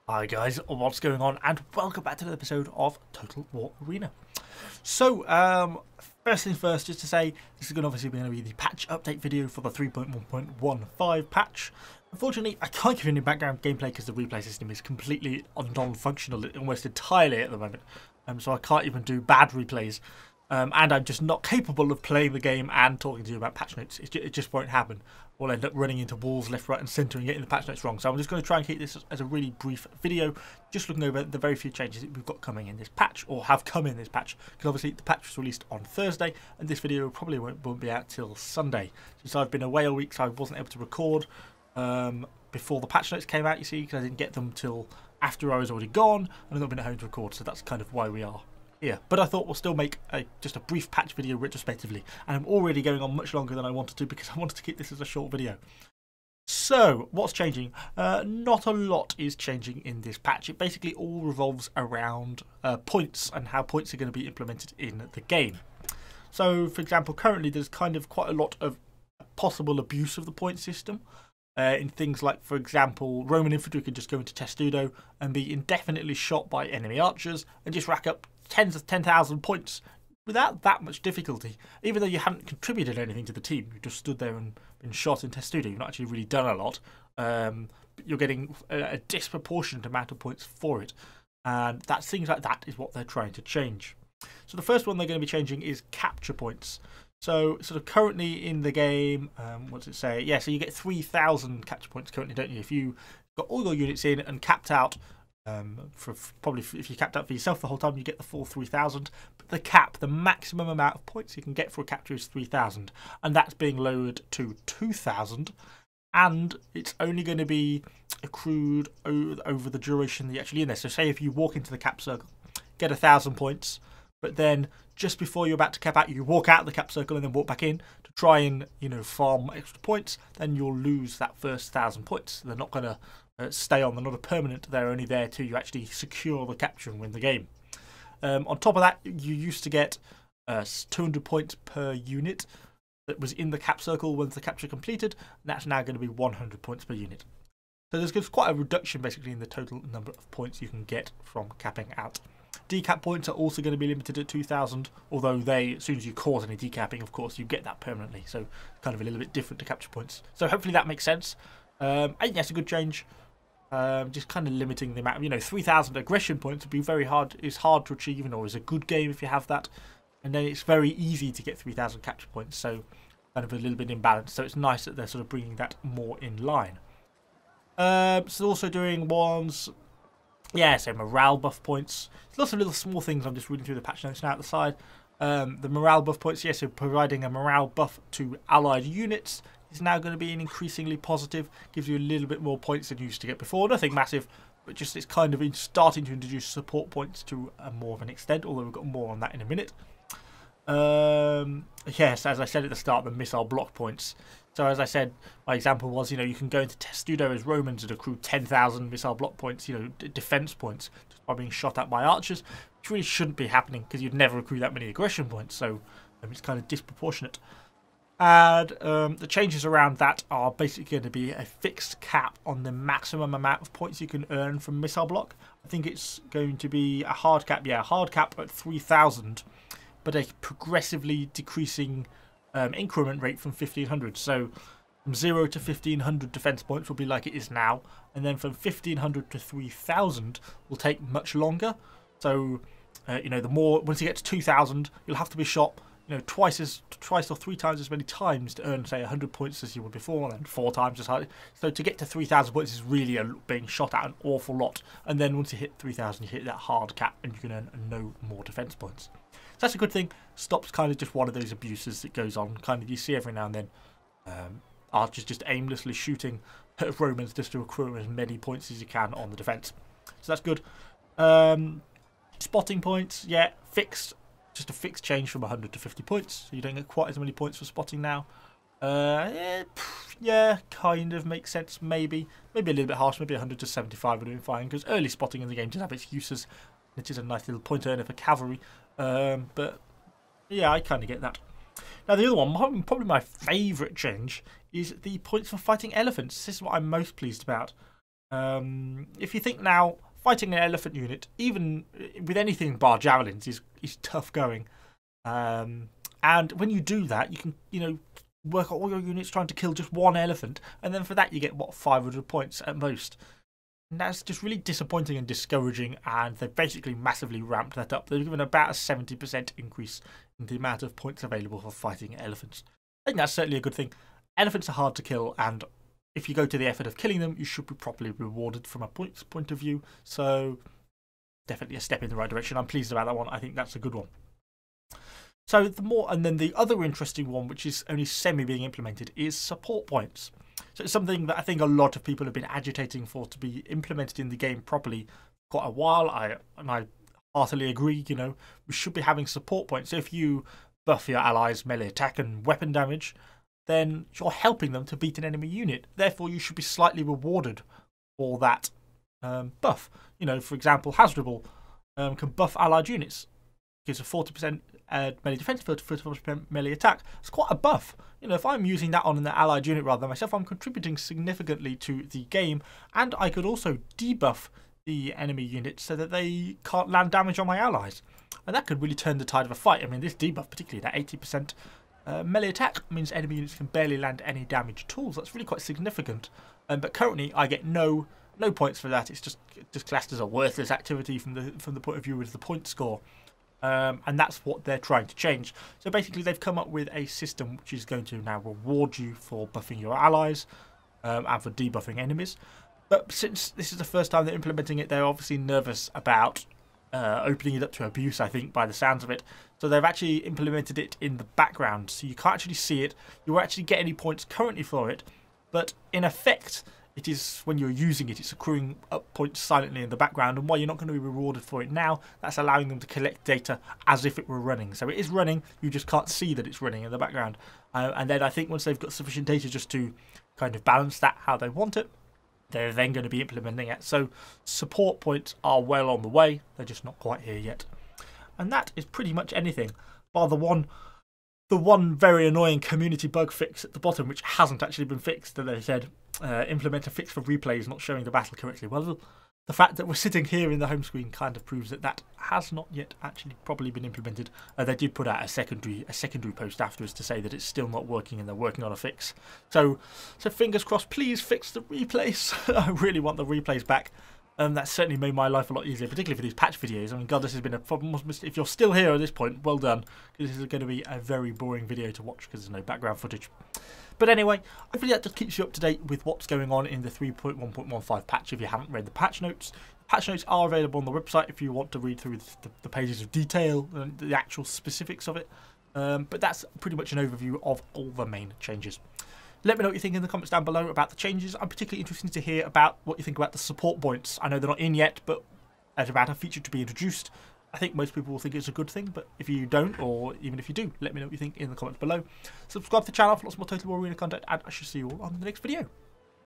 Hi guys, what's going on, and welcome back to another episode of Total War Arena. So, first things first, just to say, this is obviously going to be the patch update video for the 3.1.15 patch. Unfortunately, I can't give you any background gameplay because the replay system is completely non-functional almost entirely at the moment. So I can't even do bad replays. And I'm just not capable of playing the game and talking to you about patch notes. It just won't happen. We'll end up running into walls left, right and centre and getting the patch notes wrong. So I'm just going to try and keep this as a really brief video, just looking over the very few changes that we've got coming in this patch, or have come in this patch. Because obviously the patch was released on Thursday, and this video probably won't be out till Sunday. Since I've been away all week, so I wasn't able to record before the patch notes came out, you see, because I didn't get them till after I was already gone, and I've not been at home to record, so that's kind of why we are here. But I thought we'll still make just a brief patch video retrospectively, and I'm already going on much longer than I wanted to because I wanted to keep this as a short video. So what's changing? Not a lot is changing in this patch. It basically all revolves around points and how points are going to be implemented in the game. So for example, currently there's kind of quite a lot of possible abuse of the point system. In things like, for example, Roman infantry could just go into Testudo and be indefinitely shot by enemy archers and just rack up tens of 10,000 points without that much difficulty, even though you hadn't contributed anything to the team. You just stood there and been shot in Testudo. You've not actually really done a lot. But you're getting a disproportionate amount of points for it, and things like that is what they're trying to change. So the first one they're going to be changing is capture points. So sort of currently in the game, what does it say? Yeah, so you get 3,000 capture points currently, don't you? If you got all your units in and capped out, probably if you capped out for yourself the whole time, you get the full 3,000. But the maximum amount of points you can get for a capture is 3,000, and that's being lowered to 2,000. And it's only going to be accrued over the duration that you're actually in there. So say if you walk into the cap circle, get 1,000 points, but then just before you're about to cap out, you walk out of the cap circle and then walk back in to try and, farm extra points, then you'll lose that first 1,000 points. They're not going to stay on. They're not a permanent. They're only there till you actually secure the capture and win the game. On top of that, you used to get 200 points per unit that was in the cap circle once the capture completed. And that's now going to be 100 points per unit. So there's quite a reduction basically in the total number of points you can get from capping out. Decap points are also going to be limited at 2,000, although as soon as you cause any decapping, of course, you get that permanently. So kind of a little bit different to capture points. So hopefully that makes sense. I think that's a good change. Just kind of limiting the amount of, 3,000 aggression points would be very hard. It's hard to achieve, or is a good game if you have that. And then it's very easy to get 3,000 capture points. So kind of a little bit imbalanced. So it's nice that they're sort of bringing that more in line. So also doing ones. Yeah, so morale buff points. There's lots of little small things. I'm just reading through the patch notes now at the side. The morale buff points, yes, so providing a morale buff to allied units is now going to be an increasingly positive. Gives you a little bit more points than you used to get before. Nothing massive, but just it's kind of starting to introduce support points to more of an extent, although we've got more on that in a minute. Yes, as I said at the start, the missile block points. So as I said, my example was, you can go into Testudo as Romans and accrue 10,000 missile block points, defense points, just by being shot at by archers, which really shouldn't be happening because you'd never accrue that many aggression points. So it's kind of disproportionate. And the changes around that are basically going to be a fixed cap on the maximum amount of points you can earn from missile block. I think it's going to be a hard cap, a hard cap at 3,000, but a progressively decreasing increment rate from 1,500. So from 0 to 1,500 defense points will be like it is now, and then from 1,500 to 3,000 will take much longer. So the more, once you get to 2,000, you'll have to be shot twice or 3 times as many times to earn, say, 100 points as you would before, and then 4 times as high. So to get to 3,000 points is really being shot at an awful lot. And then once you hit 3,000, you hit that hard cap, and you can earn no more defense points. So that's a good thing. Stops kind of just one of those abuses that goes on. Kind of you see every now and then archers just aimlessly shooting at Romans just to accrue as many points as you can on the defense. So that's good. Spotting points, yeah, fixed. Just a fixed change from 100 to 50 points. So you don't get quite as many points for spotting now. Yeah, kind of makes sense, maybe. Maybe a little bit harsh, maybe 100 to 75 would have been fine, because early spotting in the game does have its uses. It is a nice little point earner for cavalry. But yeah, I kind of get that. Now the other one, probably my favourite change, is the points for fighting elephants. This is what I'm most pleased about. If you think now, fighting an elephant unit, even with anything bar javelins, is tough going. And when you do that, you can, work on all your units trying to kill just one elephant, and then for that you get, 500 points at most. And that's just really disappointing and discouraging, and they've basically massively ramped that up. They've given about a 70% increase in the amount of points available for fighting elephants. I think that's certainly a good thing. Elephants are hard to kill, and if you go to the effort of killing them, you should be properly rewarded from a points point of view. So definitely a step in the right direction. I'm pleased about that one. I think that's a good one. So then the other interesting one, which is only semi being implemented, is support points. So it's something that I think a lot of people have been agitating for to be implemented in the game properly for quite a while. I heartily agree. We should be having support points. So if you buff your allies' melee attack and weapon damage, then you're helping them to beat an enemy unit. Therefore, you should be slightly rewarded for that buff. For example, Hasdrubal can buff allied units. Gives a 40% melee defense, 40% melee attack. It's quite a buff. If I'm using that on an allied unit rather than myself, I'm contributing significantly to the game, and I could also debuff the enemy units so that they can't land damage on my allies. And that could really turn the tide of a fight. I mean, this debuff, particularly that 80% melee attack, means enemy units can barely land any damage at all. So that's really quite significant. But currently, I get no points for that. It's just classed as a worthless activity from the point of view of the point score. And that's what they're trying to change. So basically they've come up with a system which is going to now reward you for buffing your allies and for debuffing enemies. But since this is the first time they're implementing it, they're obviously nervous about opening it up to abuse, I think, by the sounds of it. So they've actually implemented it in the background, so you can't actually see it. You won't actually get any points currently for it, but in effect, it is, when you're using it, it's accruing up points silently in the background, and while you're not going to be rewarded for it now, that's allowing them to collect data as if it were running. So it is running, you just can't see that it's running in the background. And then I think once they've got sufficient data just to kind of balance that how they want it, they're then going to be implementing it. So support points are well on the way, they're just not quite here yet. And that is pretty much anything, bar the one very annoying community bug fix at the bottom, which hasn't actually been fixed, that they said implement a fix for replays not showing the battle correctly. Well, the fact that we're sitting here in the home screen kind of proves that has not yet actually properly been implemented. They did put out a secondary post afterwards to say that it's still not working and they're working on a fix. So fingers crossed, please fix the replays. I really want the replays back. That certainly made my life a lot easier, particularly for these patch videos. I mean, God, this has been a problem. If you're still here at this point, well done, because this is going to be a very boring video to watch because there's no background footage. But anyway, hopefully that just keeps you up to date with what's going on in the 3.1.15 patch if you haven't read the patch notes. Patch notes are available on the website if you want to read through the pages of detail and the actual specifics of it. But that's pretty much an overview of all the main changes. Let me know what you think in the comments down below about the changes. I'm particularly interested to hear about what you think about the support points. I know they're not in yet, but as about a feature to be introduced, I think most people will think it's a good thing. But if you don't, or even if you do, let me know what you think in the comments below. Subscribe to the channel for lots more Total War Arena content, and I shall see you all on the next video.